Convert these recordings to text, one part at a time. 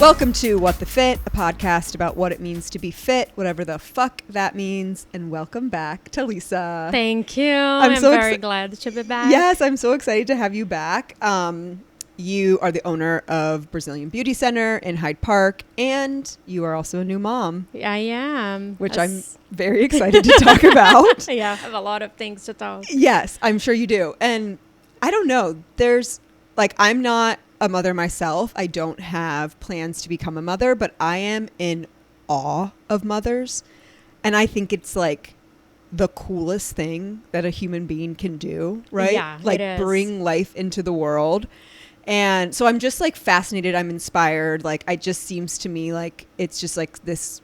Welcome to What the Fit, a podcast about what it means to be fit, whatever the fuck that means. And welcome back, Thalissa. Thank you. I'm so very glad to be back. Yes, I'm so excited to have you back. You are the owner of Brazilian Beauty Center in Hyde Park, and you are also a new mom. I am. Which I'm very excited to talk about. Yeah, I have a lot of things to talk. Yes, I'm sure you do. And I don't know, I'm not a mother myself. I don't have plans to become a mother, but I am in awe of mothers. And I think it's like the coolest thing that a human being can do, right? Yeah, like it is. Bring life into the world. And so I'm just like fascinated. I'm inspired. Like, it just seems to me like it's just like this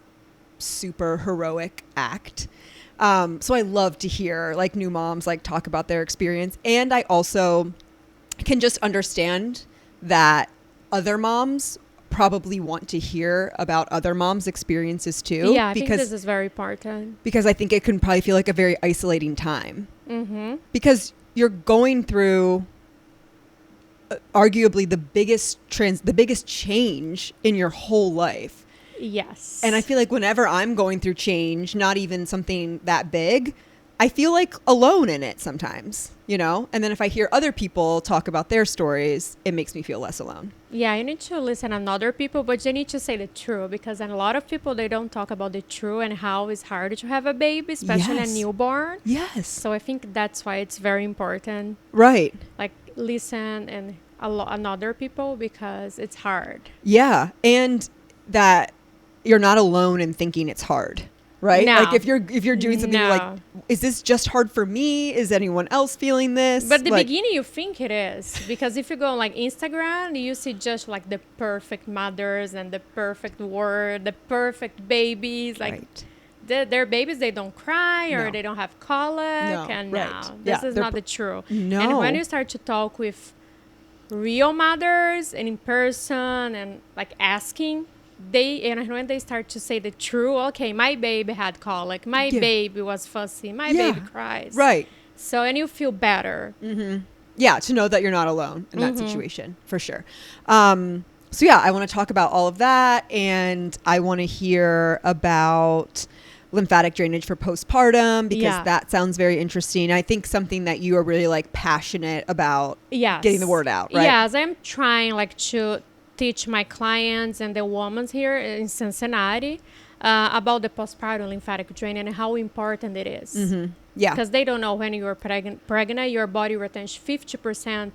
super heroic act. So I love to hear like new moms like talk about their experience. And I also can just understand that other moms probably want to hear about other moms' experiences too. Yeah, I think this is very important. Because I think it can probably feel like a very isolating time. Mm-hmm. Because you're going through arguably the biggest change in your whole life. Yes. And I feel like whenever I'm going through change, not even something that big, I feel like alone in it sometimes, you know? And then if I hear other people talk about their stories, it makes me feel less alone. Yeah, you need to listen to other people, but you need to say the truth, because a lot of people, they don't talk about the truth and how it's hard to have a baby, especially a newborn. Yes. So I think that's why it's very important. Right. Like, listen and other people, because it's hard. Yeah. And that you're not alone in thinking it's hard. Right? No. Like if you're doing something you're like, is this just hard for me? Is anyone else feeling this? But at the beginning you think it is, because if you go on like Instagram, you see just like the perfect mothers and the perfect world, the perfect babies. Like their babies, they don't cry or they don't have colic. This is not the truth. No. And when you start to talk with real mothers and in person and like asking, when they start to say the truth, okay, my baby had colic, my baby was fussy, my baby cries. Right. So, and you feel better. Mm-hmm. Yeah, to know that you're not alone in that situation, for sure. So yeah, I want to talk about all of that, and I want to hear about lymphatic drainage for postpartum, because that sounds very interesting. I think something that you are really like passionate about getting the word out, right? Yes, I'm trying like to teach my clients and the women here in Cincinnati about the postpartum lymphatic drain and how important it is. Mm-hmm. Yeah. Because they don't know when you're pregnant, your body retains 50%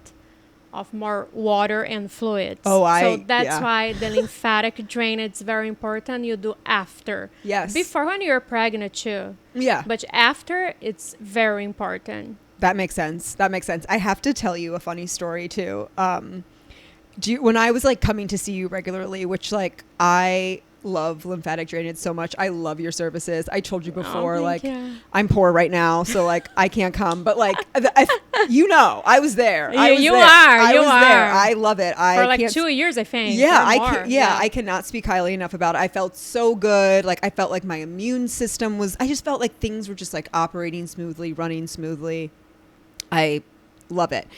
of more water and fluids. So that's why the lymphatic drain is very important. You do after. Yes. Before, when you're pregnant too. Yeah. But after, it's very important. That makes sense. I have to tell you a funny story too. When I was like coming to see you regularly, which like I love lymphatic drainage so much. I love your services. I told you before, I'm poor right now, so like I can't come. But like, I was there. You are. I love it. For like 2 years, I think. Yeah, I cannot speak highly enough about it. I felt so good. Like I felt like my immune system I just felt like things were just like operating smoothly, running smoothly. I love it.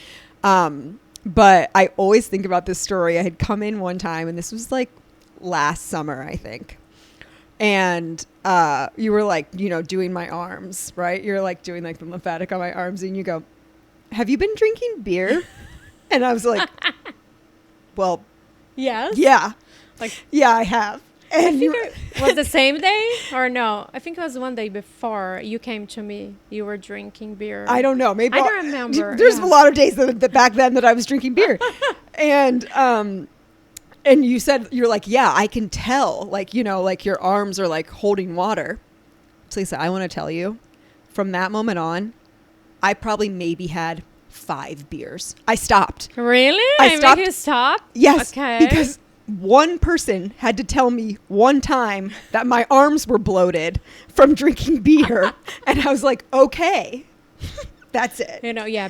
But I always think about this story. I had come in one time, and this was like last summer, I think. And you were like, doing my arms, right? You're like doing like the lymphatic on my arms, and you go, "Have you been drinking beer?" And I was like, "Well, yes. Yeah. Like, yeah, I have." And I think it was the same day or no? I think it was one day before you came to me. You were drinking beer. I don't know. Maybe I don't remember. There's a lot of days that back then that I was drinking beer. And you said, you're like, yeah, I can tell. Like, like your arms are like holding water. Thalissa, I want to tell you, from that moment on, I probably maybe had 5 beers. I stopped. Really? I stopped. Made you stop? Yes. Okay. Because one person had to tell me one time that my arms were bloated from drinking beer. And I was like, okay, that's it.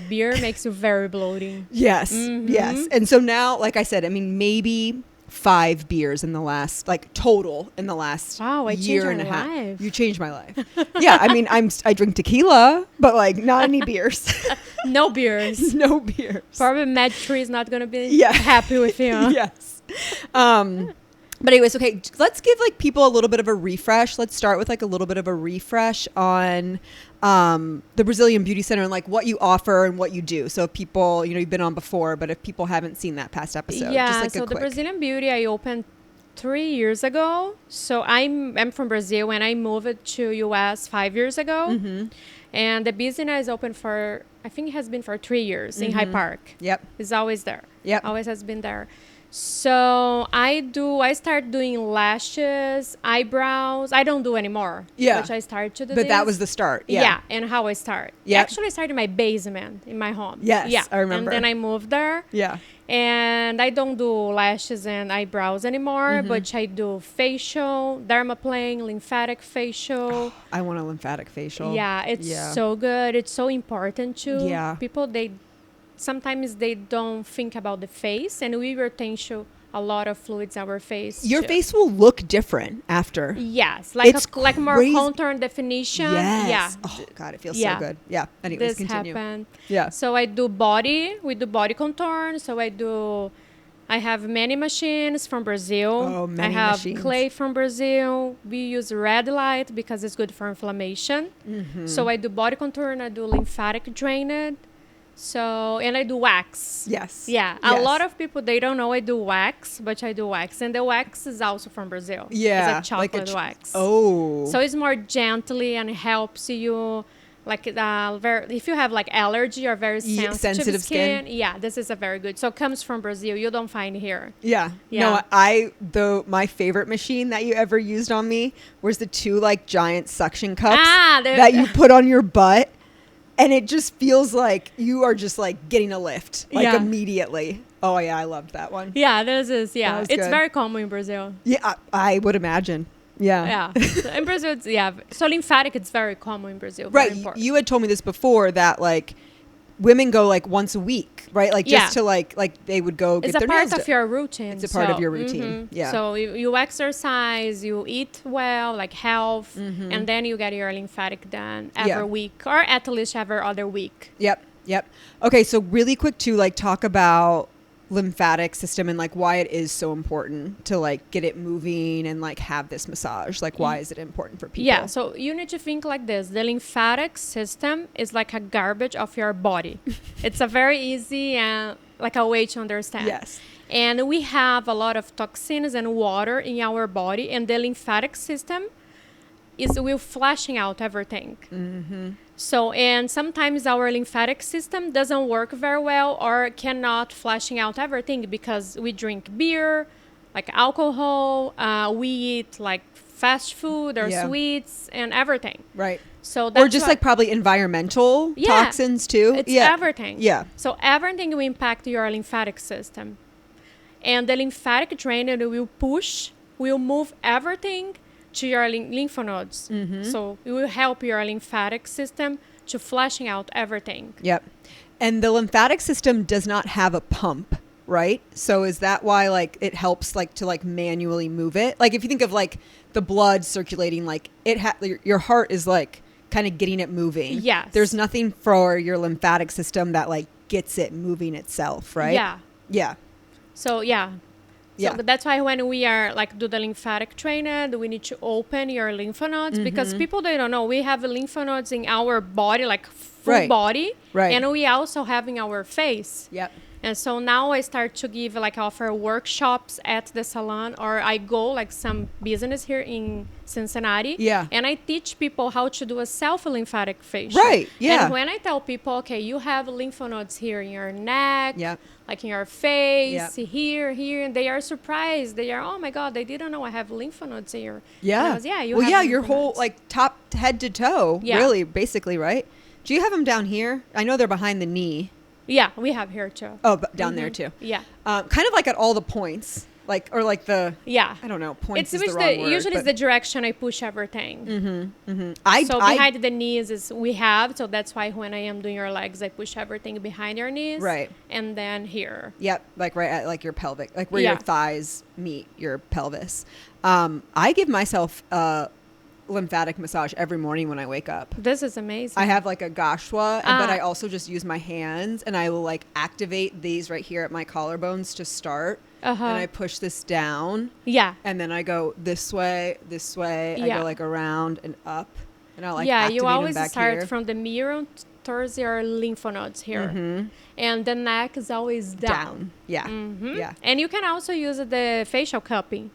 Beer makes you very bloating. Yes. Mm-hmm. Yes. And so now, like I said, I mean, maybe 5 beers in the last, like total in the last year and a half. Life. You changed my life. Yeah. I mean, I drink tequila, but like not any beers. No beers. No beers. Probably Med Tree is not going to be happy with you. Yes. But anyways, okay, let's give like people a little bit of a refresh. Let's start with like a little bit of a refresh on the Brazilian Beauty Center and like what you offer and what you do. So if people, you know, you've been on before, but if people haven't seen that past episode, Yeah, just like so a the quick. Brazilian Beauty I opened 3 years ago. So I'm from Brazil and I moved to US 5 years ago. Mm-hmm. And the business open for, I think it has been for 3 years in Hyde Park. Yep. It's always there. Yep. Always has been there. So I start doing lashes, eyebrows. I don't do anymore. Yeah. But I started to do But that this. was the start. Yeah. Yeah. And how I start. Yep. Actually, I started in my basement in my home. Yes, Yeah. I remember. And then I moved there. Yeah. And I don't do lashes and eyebrows anymore, but I do facial, dermaplane, lymphatic facial. I want a lymphatic facial. Yeah, it's so good. It's so important too. Yeah. People, sometimes they don't think about the face, and we retain a lot of fluids in our face. Your too. face will look different after. Yes, like It's like more crazy. contour and definition. Yes. Yeah. Oh God, it feels Yeah. so good. Yeah. Anyways, This continue. happened. Yeah. So I do body. We do body contour. So I have many machines from Brazil. Oh, many I have machines. clay from Brazil. We use red light because it's good for inflammation. So I do body contour and I do lymphatic drainage. So, and I do wax. Yes. Yeah. A Yes. lot of people, they don't know I do wax, but I do wax. And the wax is also from Brazil. Yeah. It's a chocolate wax. Oh. So it's more gently and helps you, like, if you have like allergy or very sensitive skin. Yeah, this is a very good. So it comes from Brazil. You don't find here. Yeah. Yeah. No, my favorite machine that you ever used on me was the 2 like giant suction cups that you put on your butt. And it just feels like you are just like getting a lift like Yeah. immediately. Oh yeah, I loved that one. Yeah, this is, yeah. was It's good. very common in Brazil. Yeah, I would imagine. Yeah. Yeah. In Brazil, so lymphatic, it's very common in Brazil. Right. Very important. You had told me this before that like women go like once a week, right? Like just to like they would go get it's a their part nails of done. your routine. It's a part of your routine. Yeah. So you exercise, you eat well, like health, and then you get your lymphatic done every week or at least every other week. Yep. Okay, so really quick to like talk about lymphatic system and like why it is so important to like get it moving and like have this massage. Like why is it important for people? Yeah, so you need to think like this. The lymphatic system is like a garbage of your body. It's a very easy and like a way to understand. Yes. And we have a lot of toxins and water in our body, and the lymphatic system will flashing out everything. So, and sometimes our lymphatic system doesn't work very well or cannot flashing out everything because we drink beer, like alcohol, we eat like fast food or sweets and everything. Right. So that's or just like probably environmental toxins too. It's everything. Yeah. So everything will impact your lymphatic system. And the lymphatic drainage will move everything to your lymph nodes. So it will help your lymphatic system to flushing out everything. Yep. And the lymphatic system does not have a pump, right? So is that why like it helps like to like manually move it? Like if you think of like the blood circulating, like your heart is like kind of getting it moving. Yes. There's nothing for your lymphatic system that like gets it moving itself, right? Yeah. Yeah. So yeah. So that's why when we are like do the lymphatic drainage, we need to open your lymph nodes because people they don't know we have lymph nodes in our body, like full body, and we also have in our face. Yep. And so now I start to give like offer workshops at the salon, or I go like some business here in Cincinnati. Yeah. And I teach people how to do a self-lymphatic facial. Right. Yeah. And when I tell people, okay, you have lymph nodes here in your neck, Yep. like in your face, here, and they are surprised. They are, oh my God, I didn't know I have lymph nodes here. Yeah. And I was, you well, have yeah, lymph your whole nodes. like top head to toe, Yeah. really, basically, right? Do you have them down here? I know they're behind the knee. Yeah, we have here too. Oh, but down there too. Yeah. Kind of like at all the points, like or like the Yeah. I don't know. Points It's is the wrong word. usually it's but- the direction I push everything. So I behind the knees is we have, so that's why when I am doing your legs, I push everything behind your knees. Right. And then here. Yep, like right at like your pelvic, like where Yeah. your thighs meet your pelvis. I give myself a lymphatic massage every morning when I wake up. This is amazing. I have like a gashua, but I Ah. also just use my hands and I will like activate these right here at my collarbones to start. and I push this down. Yeah. And then I go this way. I go like around and up. And I'll like activate you always them back start here. from the mirror towards your lymph nodes here. And the neck is always down. Yeah. Yeah. And you can also use the facial cupping.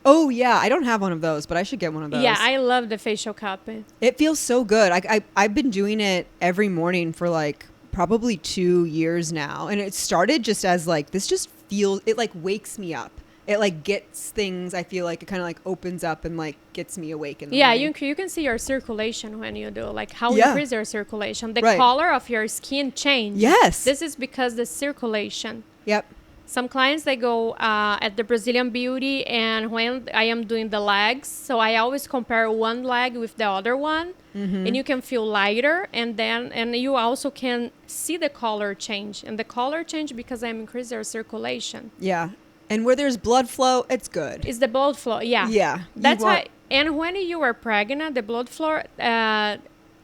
Oh, yeah. I don't have one of those, but I should get one of those. Yeah, I love the facial cupping. It feels so good. I've been doing it every morning for like probably 2 years now. And it started just as like, this just feels, it like wakes me up. It like gets things, I feel like it kind of like opens up and like gets me awake in the morning. You can see your circulation when you do, like how increase your circulation. The color of your skin change. Yes. This is because the circulation. Yep. Some clients, they go at the Brazilian Beauty, and when I am doing the legs, so I always compare one leg with the other one, and you can feel lighter, and you also can see the color change. And the color change because I'm increasing your circulation. Yeah. And where there's blood flow, it's good. It's the blood flow, yeah. Yeah. That's why. And when you are pregnant, the blood flow,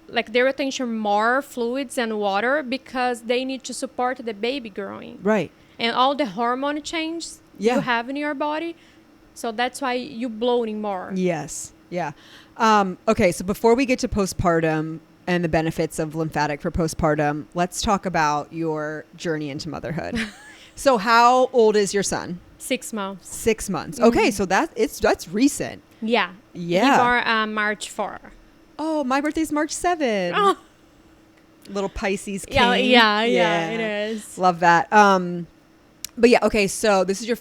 like they retention more fluids and water because they need to support the baby growing. Right. And all the hormone changes you have in your body. So that's why you bloating more. Yes. Yeah. Okay. So before we get to postpartum and the benefits of lymphatic for postpartum, let's talk about your journey into motherhood. So how old is your son? 6 months. 6 months. Okay. So that's recent. Yeah. Yeah. He born March 4. Oh, my birthday's March 7. Oh. Little Pisces king. Yeah, it is. Love that. But yeah, okay, so this is your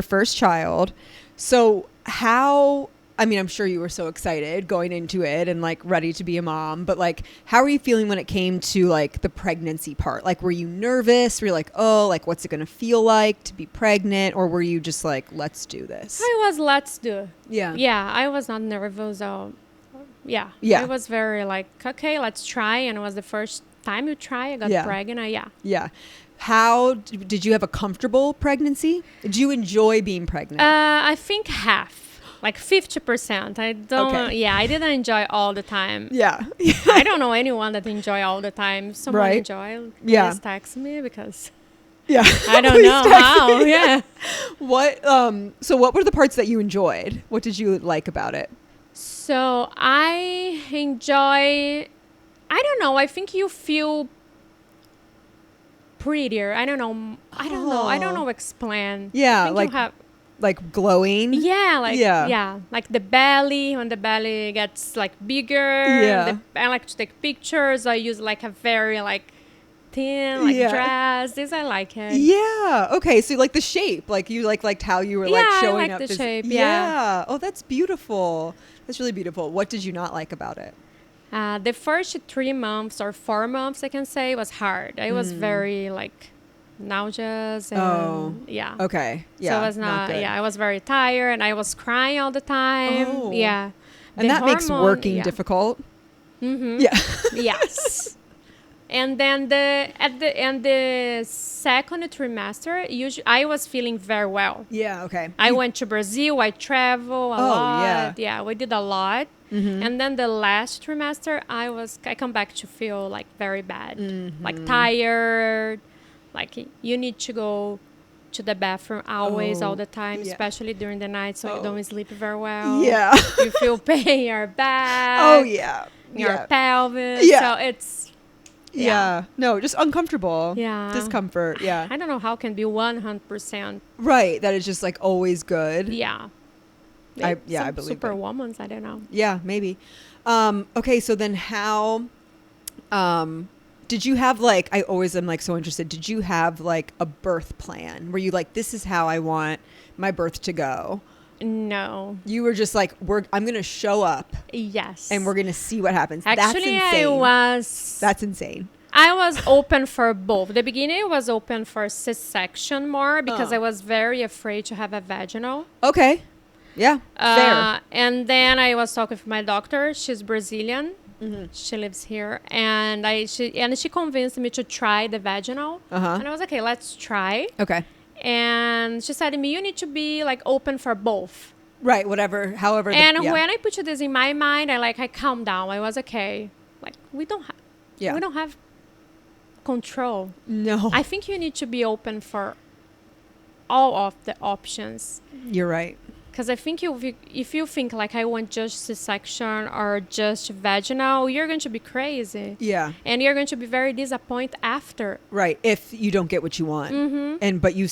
first child. So how, I mean, I'm sure you were so excited going into it and like ready to be a mom, but like, how are you feeling when it came to like the pregnancy part? Like, were you nervous? Were you like, oh, like what's it going to feel like to be pregnant? Or were you just like, let's do this? Let's do. Yeah. Yeah, I was not nervous. Yeah. I was very like, okay, let's try. And it was the first time you try. I got pregnant. Yeah. How did you have a comfortable pregnancy? Did you enjoy being pregnant? I think half, like 50%. I don't. Okay. Yeah, I didn't enjoy all the time. Yeah. I don't know anyone that enjoy all the time. If someone enjoy, please text me because. Yeah. I don't know how. Yeah. What? So what were the parts that you enjoyed? What did you like about it? So I enjoy. I don't know. I think you feel prettier. I don't know. I don't know. Explain. Yeah, I think like you have, like glowing. Yeah, like the belly, when the belly gets like bigger. Yeah. I like to take pictures. I use like a very like thin dress. This I like it. Yeah. Okay. So like the shape, like you liked how you were like showing I like up. the shape. Yeah. Oh, that's beautiful. That's really beautiful. What did you not like about it? The first 3 months or 4 months, I can say, was hard. I was very like nauseous. And, Okay. Yeah. So it was not good. I was very tired and I was crying all the time. Oh. Yeah. And that makes working difficult. Mm-hmm. Yeah. Yes. And then the second trimester, usually I was feeling very well. Yeah. Okay. I went to Brazil. I traveled a lot. Yeah, we did a lot. Mm-hmm. And then the last trimester, I come back to feel like very bad, like tired, like you need to go to the bathroom always, all the time, especially during the night, so you don't sleep very well. Yeah. You feel pain in your back. Oh yeah. Your pelvis. Yeah. So it's. Yeah. No, just uncomfortable. Yeah. Discomfort. Yeah. I don't know how it can be 100%. Right. That is just like always good. Yeah. I believe Superwoman, I don't know. Yeah, maybe. Okay, so then how did you have like, I always am like so interested, did you have like a birth plan? Were you like, this is how I want my birth to go? No. You were just like, I'm going to show up. Yes. And we're going to see what happens. Actually, That's insane. I was open for both. The beginning was open for C-section more because I was very afraid to have a vaginal. Okay. Yeah, fair. And then I was talking with my doctor. She's Brazilian. Mm-hmm. She lives here. And she convinced me to try the vaginal. And I was like, okay, let's try. Okay. And she said to me, you need to be like open for both. Right, however. And when I put this in my mind, I calmed down. I was okay. Like, we don't have control. No. I think you need to be open for all of the options. You're right. Because I think if you think like I want just C-section or just vaginal, you're going to be crazy. Yeah. And you're going to be very disappointed after. Right. If you don't get what you want. And but you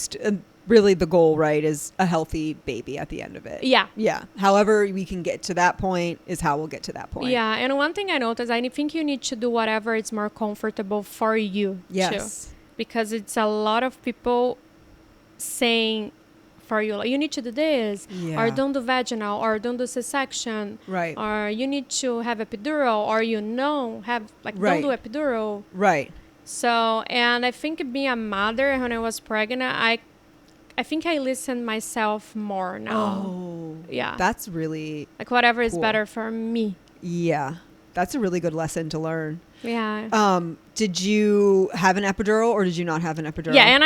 really the goal, right, is a healthy baby at the end of it. Yeah. Yeah. However we can get to that point is how we'll get to that point. Yeah. And one thing I noticed, I think you need to do whatever is more comfortable for you. Yes. Too. Because it's a lot of people saying for you, like, you need to do this, or don't do vaginal, or don't do C-section, right, or you need to have epidural, or don't do epidural. Right. So, and I think being a mother, when I was pregnant, I think I listened myself more now. Oh, yeah, that's really like whatever is cool. better for me. Yeah, that's a really good lesson to learn. Yeah. Did you have an epidural or did you not have an epidural? Yeah, and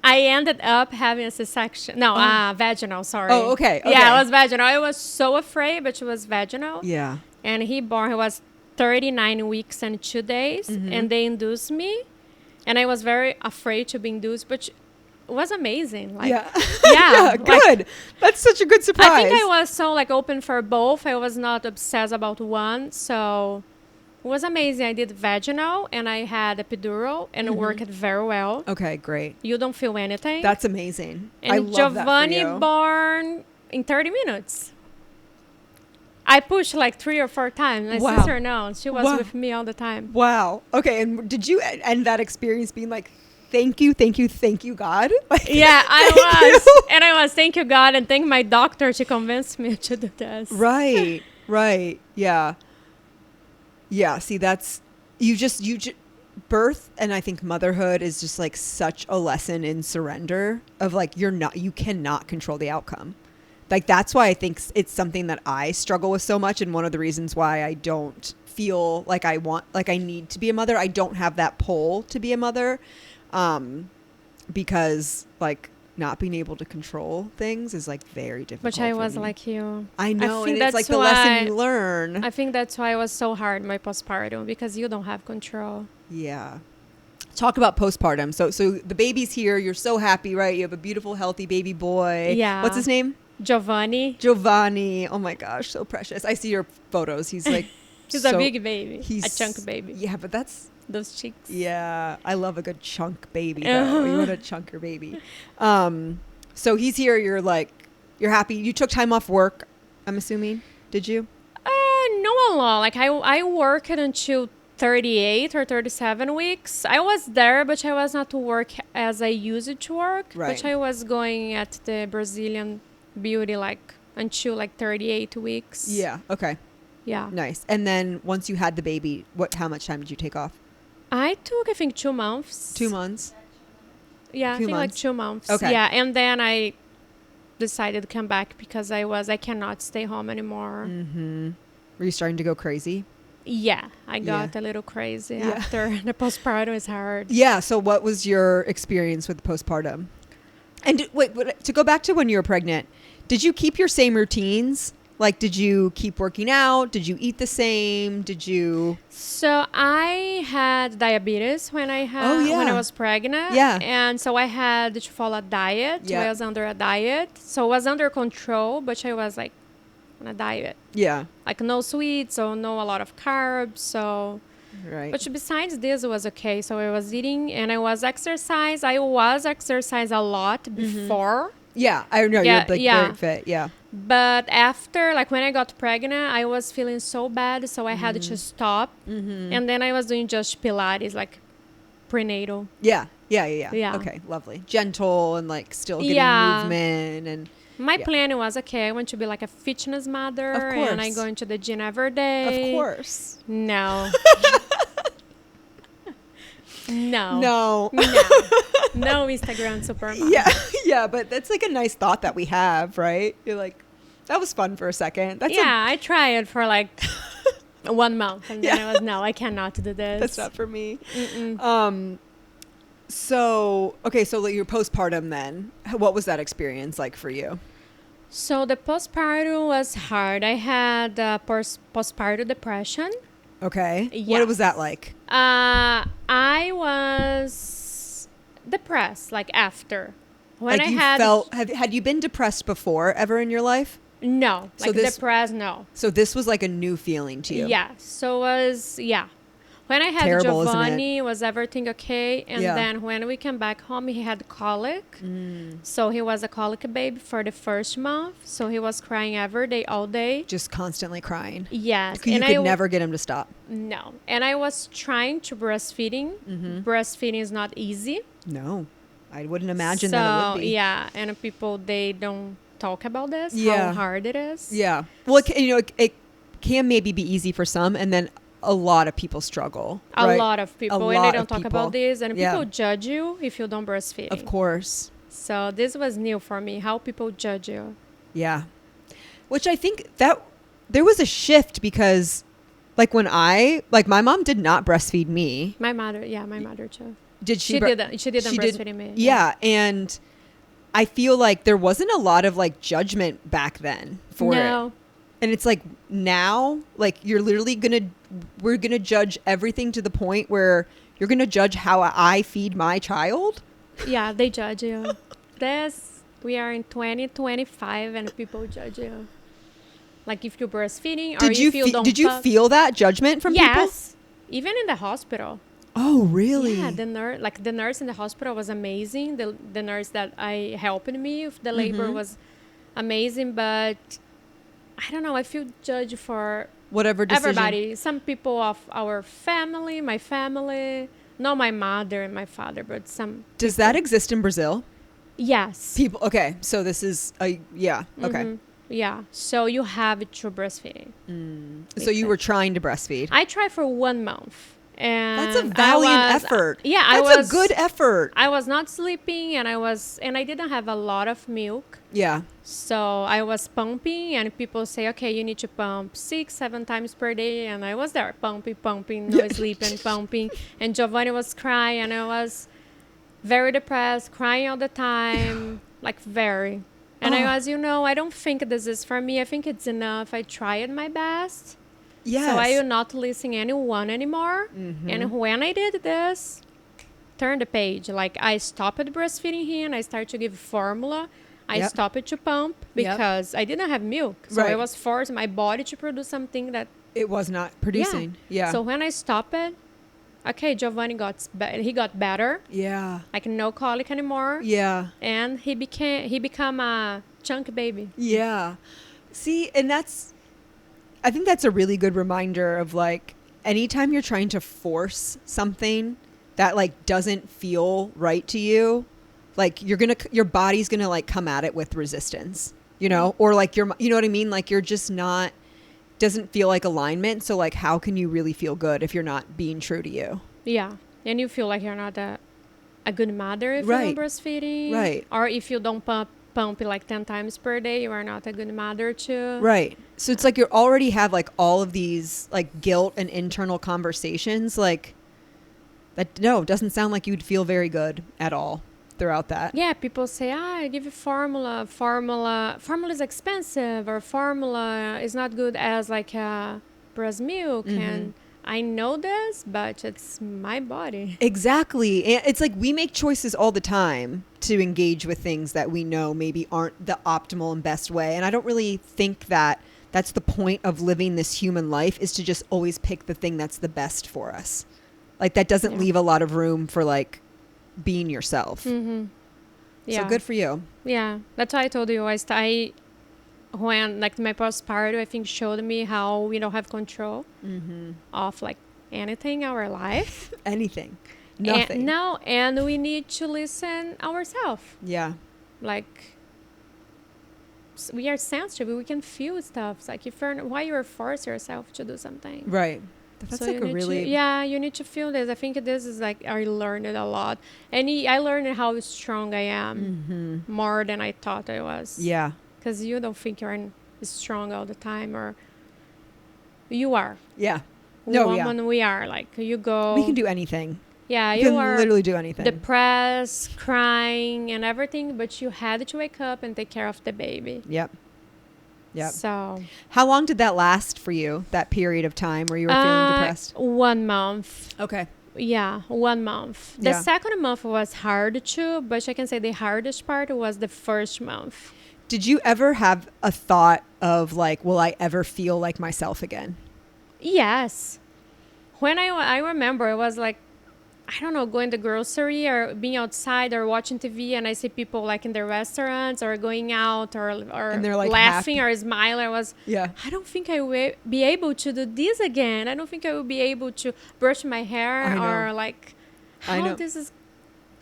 I ended up having a C-section. No, vaginal, sorry. Oh, okay. Yeah, it was vaginal. I was so afraid, but it was vaginal. Yeah. And he was 39 weeks and 2 days, and they induced me. And I was very afraid to be induced, but it was amazing. Like, yeah. Yeah. Good. That's such a good surprise. I think I was so open for both. I was not obsessed about one, so... It was amazing. I did vaginal and I had epidural and it worked very well. Okay, great. You don't feel anything. That's amazing. And I love Giovanni that for you. born in 30 minutes. I pushed 3 or 4 times. My sister knows. She was with me all the time. Wow. Okay, and did you end that experience being like, thank you, God? Yeah, I was. And I was, thank you, God, and thank my doctor to convince me to do this. Right. Yeah. Yeah, see, that's you just birth, and I think motherhood is just such a lesson in surrender of you cannot control the outcome. That's why I think it's something that I struggle with so much, and one of the reasons why I don't feel like I need to be a mother. I don't have that pull to be a mother, because not being able to control things is very difficult. Which I was like you. I know, and it's the lesson you learn. I think that's why it was so hard, my postpartum, because you don't have control. Yeah. Talk about postpartum. So the baby's here. You're so happy, right? You have a beautiful, healthy baby boy. Yeah. What's his name? Giovanni. Oh my gosh, so precious. I see your photos. He's he's a big baby. He's a chunk baby. Yeah, but that's... Those cheeks. Yeah, I love a good chunk baby, though. You want a chunker baby. So he's here. You're happy. You took time off work, I'm assuming. Did you? No, a lot. I worked until 38 or 37 weeks. I was there, but I was not to work as I used to work. Right. But I was going at the Brazilian beauty until 38 weeks. Yeah. Okay. Yeah. Nice. And then once you had the baby, how much time did you take off? I took, I think, 2 months. 2 months? Yeah, I think 2 months. Okay. Yeah, and then I decided to come back because I cannot stay home anymore. Mm-hmm. Were you starting to go crazy? Yeah, I got a little crazy after the postpartum is hard. Yeah, so what was your experience with postpartum? And wait, to go back to when you were pregnant, did you keep your same routines? Did you keep working out? Did you eat the same? Did you? So I had diabetes when I was pregnant. Yeah. And so I had to follow a diet. Yeah. I was under a diet. So I was under control, but I was on a diet. Yeah. No sweets or no a lot of carbs. So. Right. But besides this, it was okay. So I was eating and I was exercise. I was exercise a lot before. Yeah, I know. Yeah, you're very fit. Yeah. But after, when I got pregnant, I was feeling so bad, so I had to stop. And then I was doing just Pilates, prenatal. Yeah. Okay, lovely. Gentle and still getting movement and. My plan was, okay, I want to be a fitness mother. Of course. And I go into the gym every day. Of course. No. No. No. No Instagram supermodel. Yeah, but that's a nice thought that we have, right? You're that was fun for a second. I tried for 1 month and then I was, no, I cannot do this. That's not for me. So your postpartum then, what was that experience like for you? So the postpartum was hard. I had postpartum depression. Okay. Yes. What was that like? I was depressed, after. When like I you had had you been depressed before ever in your life? no, So like this- depressed, no. So this was like a new feeling to you. Yeah. So was yeah. When I had Terrible, isn't it? Giovanni, was everything okay? And Yeah. then when we came back home, he had colic. So he was a colic baby for the first month. So he was crying every day, all day. Just constantly crying. Yes. You and could never get him to stop. No. And I was trying to breastfeeding. Breastfeeding is not easy. No, I wouldn't imagine So, that it would be. yeah. And people, they don't talk about this, Yeah. how hard it is. Yeah. Well, it can maybe be easy for some, and then a lot of people struggle. A right? lot of people. A And lot they of don't talk people. about this. And Yeah. people judge you if you don't breastfeed. Of course. So this was new for me, how people judge you. Yeah. Which I think that there was a shift because like my mom did not breastfeed me. My mother too. Did She didn't breastfeed me. Yeah. And I feel like there wasn't a lot of like judgment back then for No. it. And it's like now, like you're literally we're gonna judge everything to the point where you're gonna judge how I feed my child. Yeah, they judge you. We are in 2025 and people judge you. Like if you're breastfeeding or if you don't. Did you feel that judgment from people? Yes. Even in the hospital. Oh, really? Yeah, the nurse in the hospital was amazing. The nurse that I helped me with the labor was amazing, but I don't know, I feel judged for Whatever decision. everybody. Some people of our family, my family, not my mother and my father, but some. Does that exist in Brazil? Yes. People. Okay, so this is yeah. Okay. Mhm. Yeah. So you have to breastfeeding. So you were trying to breastfeed. I tried for 1 month. And That's a valiant effort. Yeah, That's a good effort. I was not sleeping, and I didn't have a lot of milk. Yeah. So I was pumping, and people say, okay, you need to pump 6-7 times per day. And I was there pumping, no sleeping, pumping. And Giovanni was crying, and I was very depressed, crying all the time, like very. And I was, I don't think this is for me. I think it's enough. I tried my best. Yes. So I will not listen anyone anymore. And when I did this, turn the page. Like I stopped breastfeeding him. I started to give formula. I stopped to pump because I didn't have milk. So I was forcing my body to produce something that it was not producing. Yeah. So when I stopped it, okay, Giovanni got better. Yeah. Like no colic anymore. Yeah. And he became a chunk baby. Yeah. See, and I think that's a really good reminder of like anytime you're trying to force something that like doesn't feel right to you, like your body's gonna like come at it with resistance, or like you know what I mean? Like you're just not, doesn't feel like alignment. So like, how can you really feel good if you're not being true to you? Yeah. And you feel like you're not a good mother if you're not breastfeeding. Right. Or if you don't pump like 10 times per day, you are not a good mother too. Right. So it's like you already have like all of these like guilt and internal conversations like that. No, doesn't sound like you'd feel very good at all throughout that. Yeah, people say, I give you formula is expensive, or formula is not good as like breast milk. And I know this, but it's my body. Exactly. And it's like we make choices all the time to engage with things that we know maybe aren't the optimal and best way. And I don't really think that that's the point of living this human life, is to just always pick the thing that's the best for us. Like that doesn't leave a lot of room for like being yourself. Yeah. So good for you. Yeah. That's why I told you when like my postpartum, I think showed me how we don't have control of like anything in our life. Anything. Nothing. And we need to listen ourselves. Yeah. Like we are sensitive. We can feel stuff. It's like why you're forcing yourself to do something. Right. That's So like a really... you need to feel this. I think this is like, I learned it a lot. And I learned how strong I am more than I thought I was. Yeah. Because you don't think you're strong all the time, or you are. Yeah. Woman, we are. Like you go. We can do anything. Yeah, you can are literally do anything. Depressed, crying, and everything, but you had to wake up and take care of the baby. Yep. So, how long did that last for you? That period of time where you were feeling depressed? 1 month. Okay. Yeah, 1 month. The Yeah. second month was hard too, but I can say the hardest part was the first month. Did you ever have a thought of like, will I ever feel like myself again? Yes. When I remember, it was like, I don't know, going to grocery or being outside or watching TV, and I see people like in the restaurants or going out or And they're, like, laughing happy. or smiling. Yeah. I don't think I will be able to do this again. I don't think I will be able to brush my hair I know. or like I know. how this is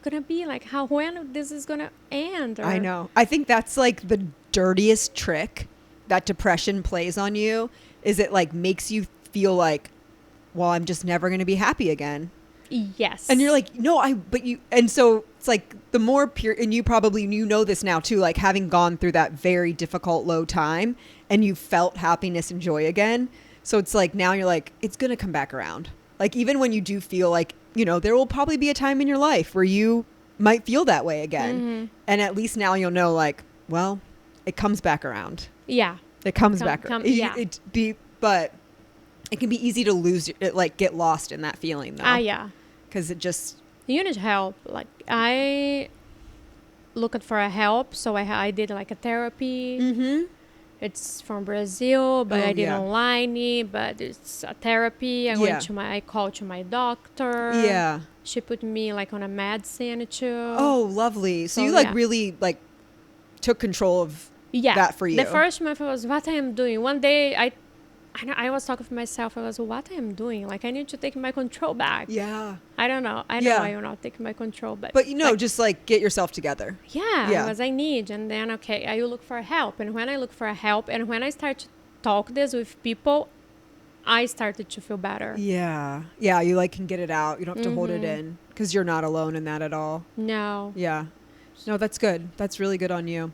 gonna be, like how when this is gonna end. Or, I know. I think that's like the dirtiest trick that depression plays on you, is it like makes you feel like, well, I'm just never going to be happy again. Yes. And you're like, no, and so it's like the more pure, and you know this now too, like having gone through that very difficult low time and you felt happiness and joy again. So it's like, now you're like, it's going to come back around. Like, even when you do feel like, there will probably be a time in your life where you might feel that way again. Mm-hmm. And at least now you'll know, like, well, it comes back around. Yeah. It comes back around. Yeah. But it can be easy to lose it, like get lost in that feeling though. Yeah. Because it just, You need help. Like I looked for a help, so I did like a therapy. mm-hmm. It's from Brazil, but Oh, I did yeah. online. But it's a therapy. Yeah. I called to my doctor. Yeah. She put me like on a medicine too. Oh, lovely. So So, you like yeah. really like took control of yeah. that for you. The first month I was, what I am doing. One day I was talking to myself. I was, what I am doing? Like I need to take my control back. Yeah. I don't know. I know Yeah. why I'm not taking my control, but But just like get yourself together. yeah, I need. And then, okay, I will look for help. And when I look for help and when I start to talk this with people, I started to feel better. Yeah. Yeah. You like can get it out. You don't have to hold it in because you're not alone in that at all. No. Yeah. No, that's good. That's really good on you.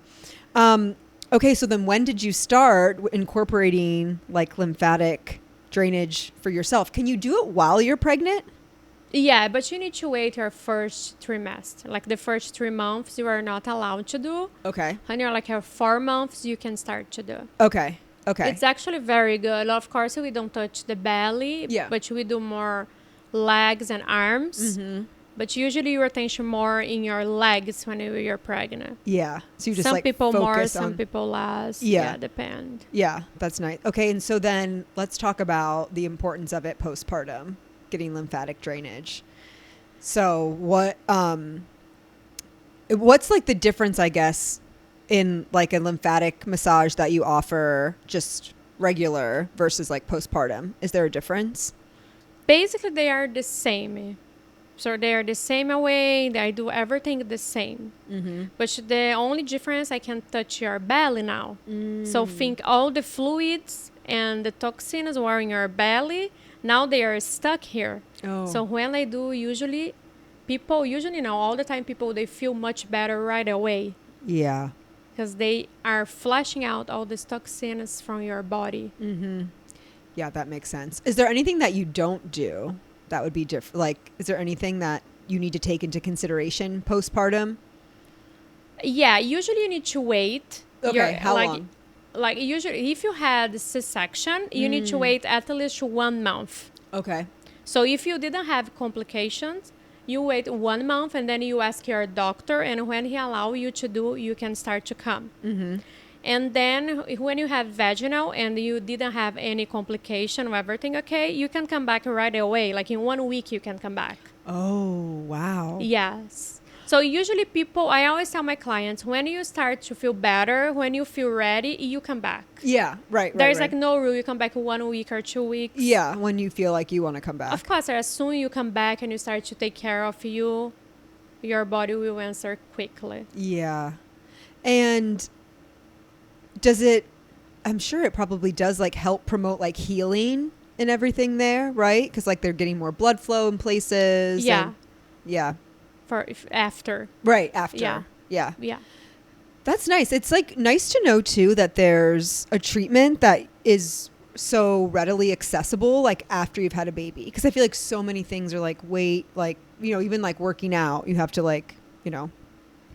Okay. So then when did you start incorporating like lymphatic drainage for yourself? Can you do it while you're pregnant? Yeah, but you need to wait your first trimester. Like the first 3 months, you are not allowed to do. Okay. And you're like your 4 months, you can start to do. Okay. Okay. It's actually very good. Of course, we don't touch the belly, Yeah. but we do more legs and arms. Mm-hmm. But usually your attention more in your legs when you're pregnant. Yeah. So you just Some like people more, focus some on. people less. Yeah. Depend. Yeah, that's nice. Okay, and so then let's talk about the importance of it postpartum, getting lymphatic drainage. So what's like the difference, I guess, in like a lymphatic massage that you offer just regular versus like postpartum? Is there a difference? Basically, they are the same. So they are the same way. I do everything the same. Mm-hmm. But the only difference, I can touch your belly now. So think all the fluids and the toxins were in your belly. Now they are stuck here. Oh. So when I do, all the time, people, they feel much better right away. Yeah. Because they are flushing out all these toxins from your body. Mm-hmm. Yeah, that makes sense. Is there anything that you don't do that would be different? Like, is there anything that you need to take into consideration postpartum? Yeah, usually you need to wait. Okay, how long? Like usually, if you had C-section, you need to wait at least 1 month. Okay. So if you didn't have complications, you wait 1 month and then you ask your doctor, and when he allow you to do, you can start to come. Mm-hmm. And then when you have vaginal and you didn't have any complication or everything okay, you can come back right away. Like in 1 week, you can come back. Oh, wow. Yes. So usually I always tell my clients, when you start to feel better, when you feel ready, you come back. Yeah, right. There's right. like no rule. You come back 1 week or 2 weeks. Yeah, when you feel like you want to come back. Of course, as soon you come back and you start to take care of you, your body will answer quickly. Yeah. And I'm sure it probably does like help promote like healing and everything there, right? Because like they're getting more blood flow in places. Yeah. Yeah. After. Right, after. Yeah. Yeah. Yeah. That's nice. It's like nice to know too that there's a treatment that is so readily accessible like after you've had a baby. Because I feel like so many things are like even like working out, you have to like,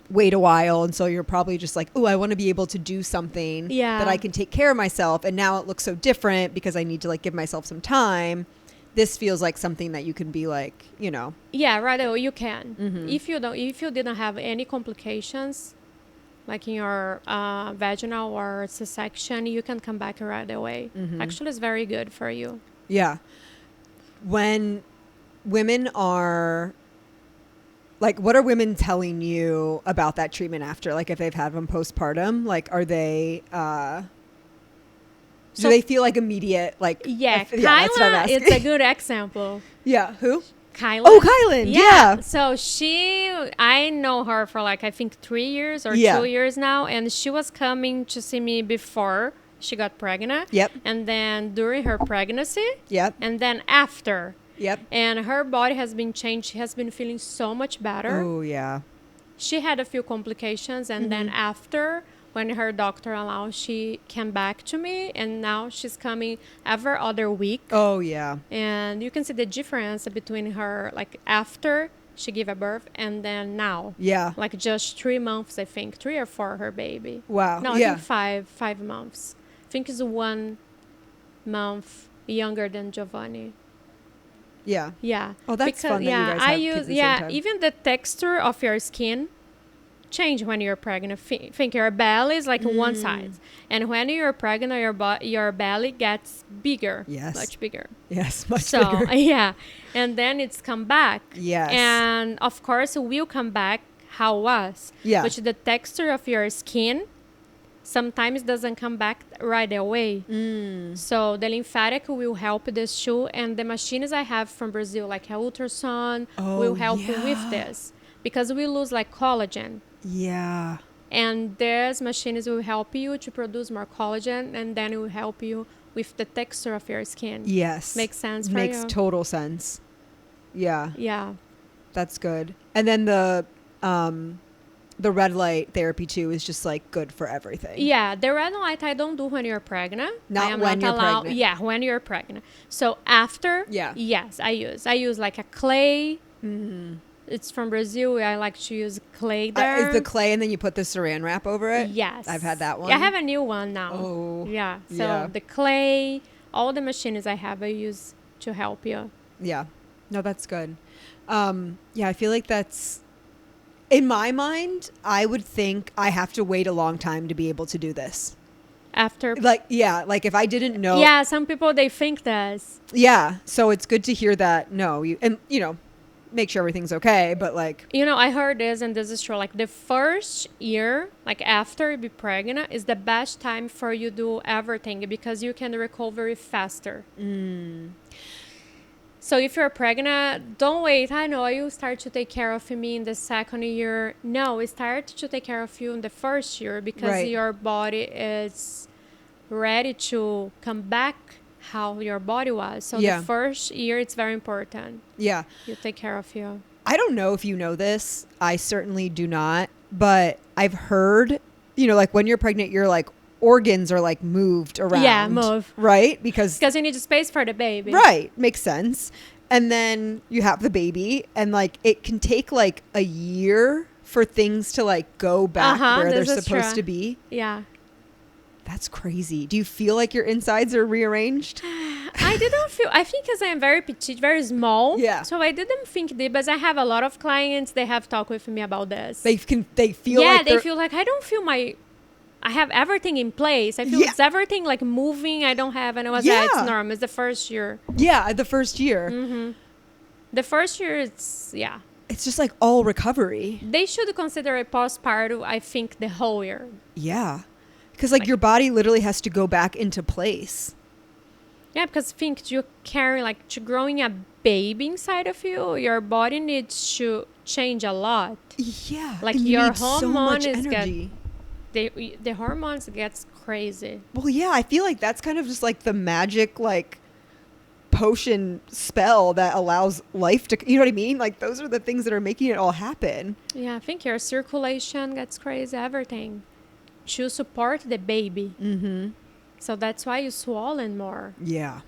wait a while. And so you're probably just like, oh, I want to be able to do something that I can take care of myself. And now it looks so different because I need to like give myself some time. this feels like something that you can be like, you know. Yeah, right away you can. If you didn't have any complications, like in your vaginal or C-section, you can come back right away. Actually, it's very good for you. Yeah. When women are, like, what are women telling you about that treatment after? Like, if they've had them postpartum, like, are they, do they feel like immediate, like, Yeah, that's what I'm Kyla, asking. it's a good example. Yeah, who? Kyla. Oh, Kylan, yeah. So I know her for like, I think 3 years or 2 years now. And she was coming to see me before she got pregnant. Yep. And then during her pregnancy. Yep. And then after. Yep. And her body has been changed. She has been feeling so much better. Oh, yeah. She had a few complications. And then after, when her doctor allowed, she came back to me. And now she's coming every other week. Oh, yeah. And you can see the difference between her, like, after she gave a birth and then now. Yeah. Like, just 3 months, I think. 3 or 4, her baby. Wow. No, I think 5 months. I think it's 1 month younger than Giovanni. Yeah. Yeah. Oh, that's fun that you guys have kids at the same time. Even the texture of your skin change when you're pregnant. Think your belly is like one side, and when you're pregnant, your belly gets bigger. Yes. Much bigger. Yes, much So bigger. yeah, and then it's come back. Yes. And of course, it will come back how it was. Yeah. Which the texture of your skin sometimes doesn't come back right away. So the lymphatic will help this too, and the machines I have from Brazil, like ultrasound, will help with this because we lose like collagen. Yeah. And these machines will help you to produce more collagen, and then it will help you with the texture of your skin. Yes. Makes sense for Makes you? total sense. Yeah. Yeah. That's good. And then the red light therapy too is just like good for everything. Yeah, the red light I don't do when you're pregnant. Not I am when not you're allowed. pregnant. Yeah, when you're pregnant. So after, yes, I use like a clay. It's from Brazil. I like to use clay there. Is the clay and then you put the saran wrap over it? Yes. I've had that one. Yeah, I have a new one now. Oh. Yeah. So the clay, all the machines I have, I use to help you. Yeah. No, that's good. Yeah, I feel like that's, in my mind, I would think I have to wait a long time to be able to do this. After. Like, yeah, like if I didn't know. Yeah, some people, they think this. Yeah. So it's good to hear that, no, and make sure everything's okay, but like, I heard this, and this is true, like the first year, like after you be pregnant, is the best time for you to do everything because you can recover faster. So if you're pregnant, don't wait. I know you start to take care of me in the second year. No, start to take care of you in the first year because your body is ready to come back how your body was. So the first year, it's very important. Yeah. You take care of you. I don't know if you know this. I certainly do not. But I've heard, like when you're pregnant, your like organs are like moved around. Yeah, move. Right? Because you need space for the baby. Right. Makes sense. And then you have the baby and like it can take like a year for things to like go back where they're supposed to be. Yeah. That's crazy. Do you feel like your insides are rearranged? I didn't feel, I think because I am very petite, very small. Yeah. So I didn't think this, but I have a lot of clients, they have talked with me about this. They feel like they feel like I don't feel I have everything in place. I feel it's everything like moving. I don't have, and I was like, it's normal. It's the first year. Yeah, the first year. The first year, it's just like all recovery. They should consider a postpartum, I think, the whole year. Yeah. Because like your body literally has to go back into place. Yeah, because think you carry like to growing a baby inside of you, your body needs to change a lot. Yeah. Like your hormones the hormones gets crazy. Well, yeah, I feel like that's kind of just like the magic like potion spell that allows life to, you know what I mean? Like those are the things that are making it all happen. Yeah, I think your circulation gets crazy, everything. To support the baby. So that's why you swollen more. Yeah.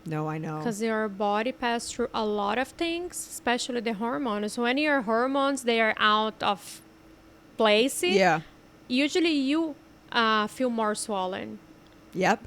No, I know. Because your body passes through a lot of things, especially the hormones. When your hormones, they are out of place, usually you feel more swollen. Yep.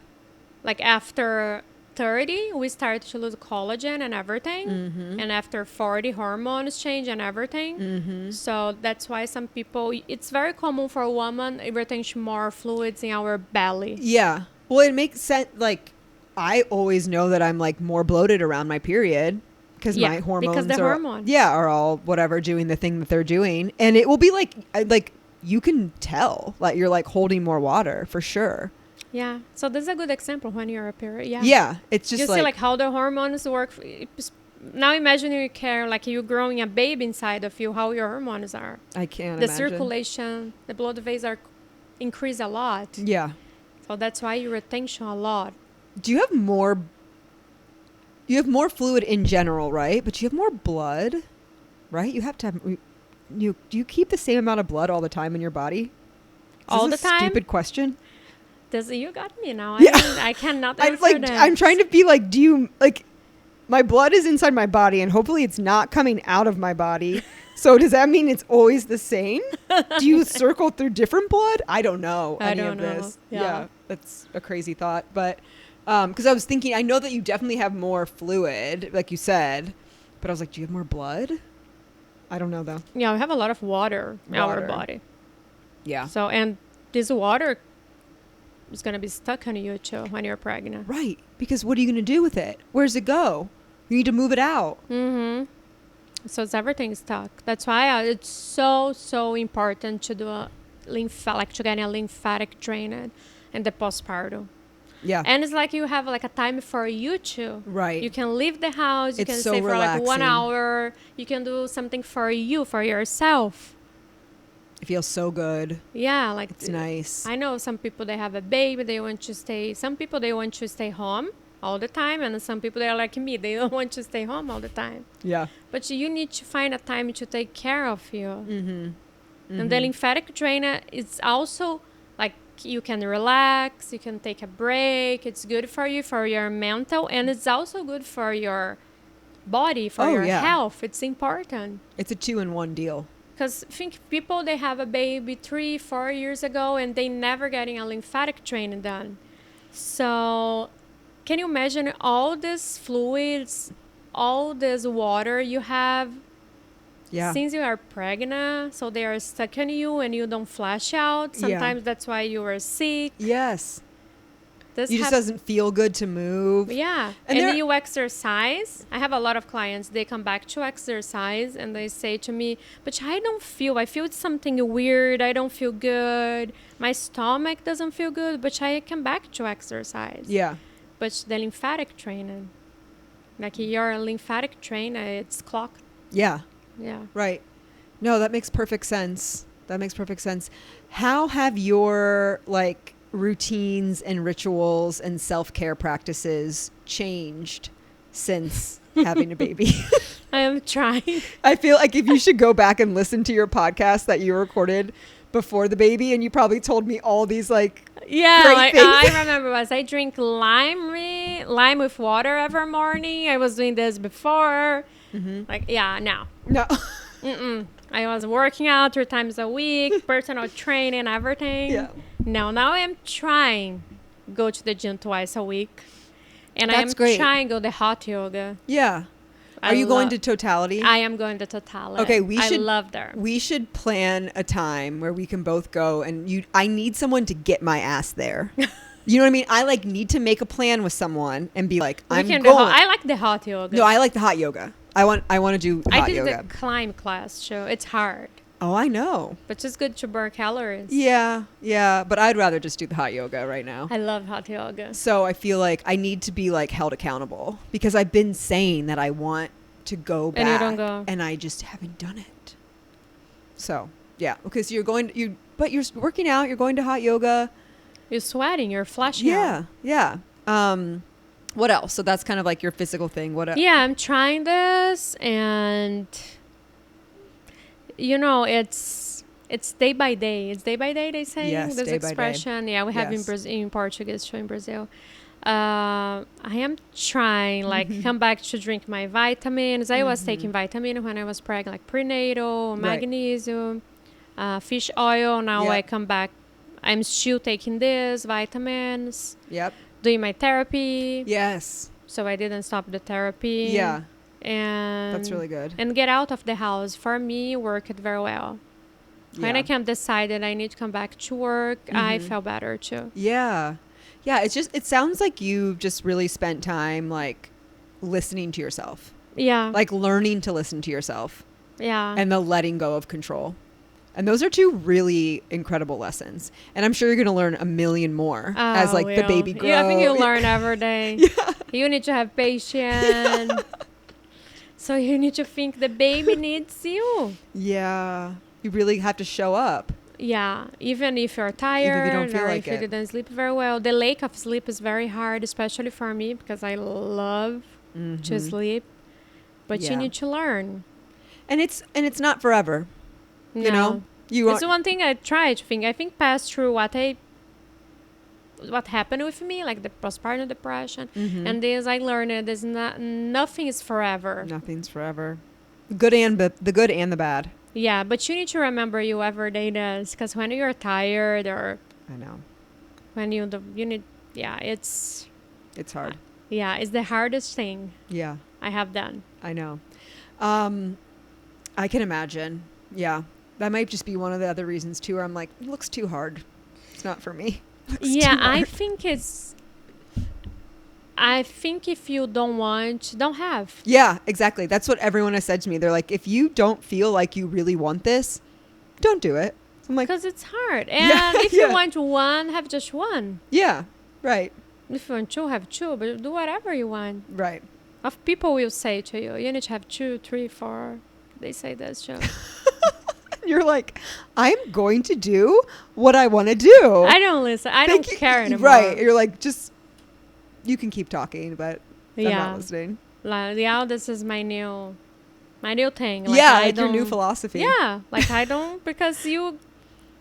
Like after 30, we start to lose collagen and everything. And after 40, hormones change and everything. So that's why some people, it's very common for a woman retention more fluids in our belly. Yeah. Well, it makes sense. Like, I always know that I'm like more bloated around my period because my hormones are all whatever doing the thing that they're doing. And it will be like you can tell like you're like holding more water for sure. Yeah. So this is a good example when you're a period. Yeah. Yeah. It's just you see like how the hormones work. Now imagine you care like you growing a baby inside of you, how your hormones are. I can't the imagine. Circulation, the blood vessels are increase a lot. Yeah. So that's why you retention a lot. Do you have more? You have more fluid in general, right? But you have more blood, right? You have to have. Do you keep the same amount of blood all the time in your body? All the time? Stupid question. You got me now. Yeah. I cannot answer that. I'm trying to be like, do you like? My blood is inside my body, and hopefully it's not coming out of my body. So does that mean it's always the same? Do you circle through different blood? I don't know. I don't know. This. Yeah, that's a crazy thought, but. Because I was thinking, I know that you definitely have more fluid, like you said, but I was like, do you have more blood? I don't know, though. Yeah, we have a lot of water in our body. Yeah. So, and this water is going to be stuck on you, too, when you're pregnant. Right. Because what are you going to do with it? Where's it go? You need to move it out. So, it's everything stuck. That's why it's so important to do to get a lymphatic drainage in the postpartum. Yeah. And it's like you have like a time for you too. Right. You can leave the house. You can stay for like 1 hour. You can do something for you, for yourself. It feels so good. Yeah. Like it's nice. I know some people, they have a baby. They want to stay. Some people, they want to stay home all the time. And some people, they are like me. They don't want to stay home all the time. Yeah. But you need to find a time to take care of you. And the lymphatic drainage is also like, you can relax, you can take a break. It's good for you, for your mental, and it's also good for your body, for your health. It's important. It's a 2-in-1 deal. Because think people, they have a baby 3-4 years ago and they never getting a lymphatic drainage done. So can you imagine all these fluids, all this water you have? Yeah. Since you are pregnant, so they are stuck in you and you don't flash out. Sometimes that's why you are sick. Yes. It just doesn't feel good to move. Yeah. And then you exercise. I have a lot of clients, they come back to exercise and they say to me, but I feel something weird. I don't feel good. My stomach doesn't feel good, but I come back to exercise. Yeah. But the lymphatic training, like your lymphatic train, it's clocked. Yeah. Yeah. Right. No, that makes perfect sense. How have your like routines and rituals and self-care practices changed since having a baby? I am trying. I feel like if you should go back and listen to your podcast that you recorded before the baby, and you probably told me all these like great things. I remember I drink lime with water every morning. I was doing this before. No. I was working out 3 times a week, personal training, everything. Yeah. No, now I'm trying go to the gym twice a week. And That's I am trying to go to hot yoga. Yeah. Are you going to Totality? I am going to Totality. Okay, I love that. We should plan a time where we can both go, and I need someone to get my ass there. You know what I mean? I like need to make a plan with someone and be like, I'm going. I like the hot yoga. No, I like the hot yoga. I want to do hot yoga. I did the climb class, so it's hard. Oh, I know. But it's good to burn calories. Yeah. But I'd rather just do the hot yoga right now. I love hot yoga. So I feel like I need to be like held accountable because I've been saying that I want to go back. And you don't go. And I just haven't done it. So, yeah. Because you're working out, you're going to hot yoga. You're sweating, you're flashing out. Yeah. What else? So that's kind of like your physical thing. What else? Yeah, I'm trying this, and it's day by day. It's day by day, they say. Yes, this day by expression. day. Yeah, we have in Portuguese, so in Brazil. I am trying, come back to drink my vitamins. I was taking vitamin when I was pregnant, like prenatal, magnesium, fish oil. Now I come back. I'm still taking this vitamins. Yep. doing my therapy. Yes. So I didn't stop the therapy. Yeah. And That's really good. And get out of the house for me worked very well. When I can decide that I need to come back to work, I felt better too. Yeah. Yeah. It sounds like you've just really spent time like listening to yourself. Yeah. Like learning to listen to yourself. Yeah. And the letting go of control. And those are two really incredible lessons. And I'm sure you're going to learn a million more as like the baby grows. Yeah, I think you learn every day. Yeah. You need to have patience. So you need to think the baby needs you. Yeah. You really have to show up. Yeah. Even if you're tired, even if you don't feel like if you didn't sleep very well. The lack of sleep is very hard, especially for me, because I love to sleep. But you need to learn. And it's not forever. No. You know? It's one thing I try to think. I think past through what happened with me, like the postpartum depression, and this I learned there's nothing is forever. Nothing's forever. The good and the bad. Yeah, but you need to remember you every day does, because when you're tired or I know. When you need, it's hard. Yeah, it's the hardest thing. Yeah, I have done. I know. I can imagine. Yeah. That might just be one of the other reasons too, where I'm like, it looks too hard. It's not for me. Yeah, I think if you don't want, don't have. Yeah, exactly. That's what everyone has said to me. They're like, if you don't feel like you really want this, don't do it. I'm like, because it's hard. And if you want one, have just one. Yeah, right. If you want two, have two, but do whatever you want. Right. Of people will say to you, you need to have 2, 3, 4. They say this, Joe. You're like, I'm going to do what I want to do. I don't listen. I don't care anymore. Right. You're like, just, you can keep talking, but I'm not listening. This is my new thing. Like, like your new philosophy. Yeah. Like I don't, because you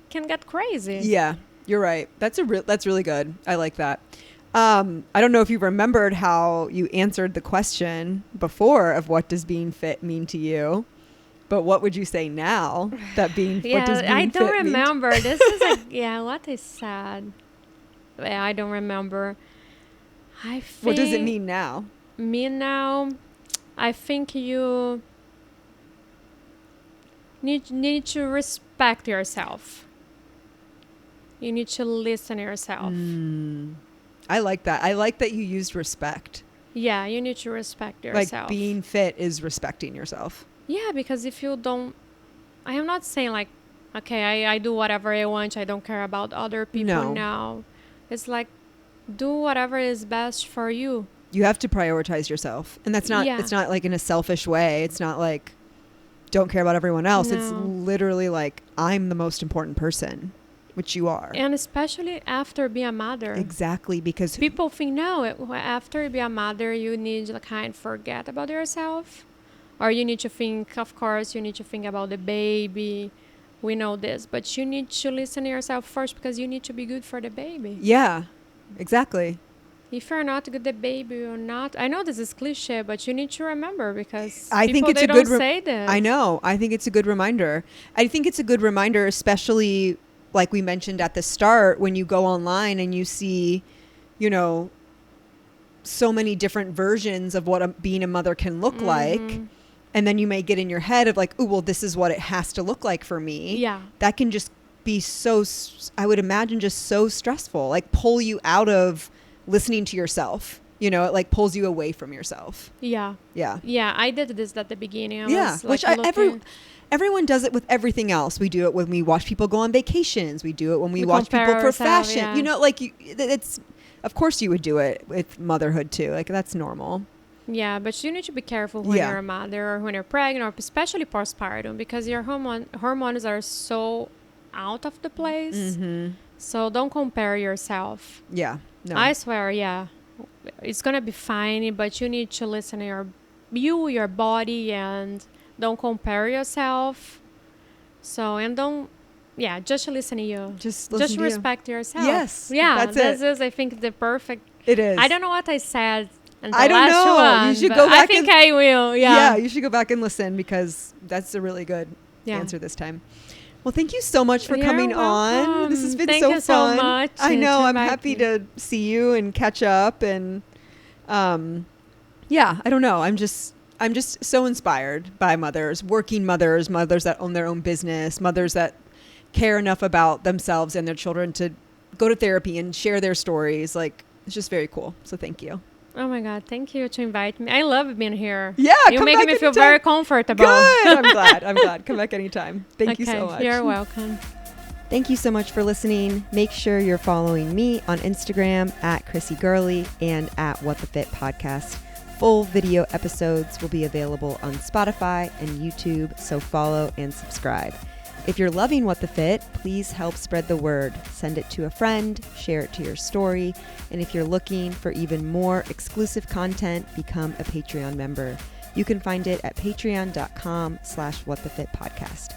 can get crazy. Yeah, you're right. That's really good. I like that. I don't know if you remembered how you answered the question before of what does being fit mean to you. But what would you say now that being what does being I don't fit remember. This is what is sad. I don't remember. What does it mean now? Me now, I think you need to respect yourself. You need to listen to yourself. I like that. I like that you used respect. Yeah, you need to respect yourself. Like being fit is respecting yourself. Yeah, because if you don't, I am not saying like, okay, I do whatever I want. I don't care about other people now. It's like, do whatever is best for you. You have to prioritize yourself. And that's not, it's not like in a selfish way. It's not like, don't care about everyone else. No. It's literally like, I'm the most important person, which you are. And especially after being a mother. Exactly, because people think, no, after being a mother, you need to kind of forget about yourself. Or you need to think, of course, you need to think about the baby. We know this. But you need to listen to yourself first because you need to be good for the baby. Yeah, exactly. If you're not good, the baby will not. I know this is cliche, but you need to remember because I think it's they a don't good say this. I know. I think it's a good reminder. I think it's a good reminder, especially like we mentioned at the start, when you go online and you see, so many different versions of what being a mother can look like. And then you may get in your head of like, oh, well, this is what it has to look like for me. Yeah. That can just be so, I would imagine, just so stressful, like pull you out of listening to yourself. It like pulls you away from yourself. Yeah. Yeah. Yeah. I did this at the beginning. Which everyone does it with everything else. We do it when we watch people go on vacations. We do it when we watch people for fashion. Yeah. Of course you would do it with motherhood too. Like that's normal. Yeah, but you need to be careful when you're a mother or when you're pregnant, or especially postpartum, because your hormones are so out of the place. Mm-hmm. So don't compare yourself. Yeah. No. I swear, it's going to be fine, but you need to listen to your body, and don't compare yourself. So, and don't, just listen to you. Just respect yourself. Yes. Yeah, this is, I think, the perfect. It is. I don't know what I said. I don't know. One, you should go back. I think I will. Yeah. Yeah, you should go back and listen because that's a really good answer this time. Well, thank you so much for You're coming on. welcome. This has been Thank so you so fun. much I know. to I'm invite happy me. to see you and catch up. And yeah, I don't know. I'm just so inspired by mothers, working mothers, mothers that own their own business, mothers that care enough about themselves and their children to go to therapy and share their stories. Like, it's just very cool. So thank you. Oh my God, thank you to invite me. I love being here. Yeah, You're come making back me feel anytime. very comfortable. Good. I'm glad. Come back anytime. Thank you so much. You're welcome. Thank you so much for listening. Make sure you're following me on Instagram at Chrissy Gurley and at What the Fit Podcast. Full video episodes will be available on Spotify and YouTube, so follow and subscribe. If you're loving What the Fit, please help spread the word. Send it to a friend, share it to your story, and if you're looking for even more exclusive content, become a Patreon member. You can find it at patreon.com/whatthefitpodcast.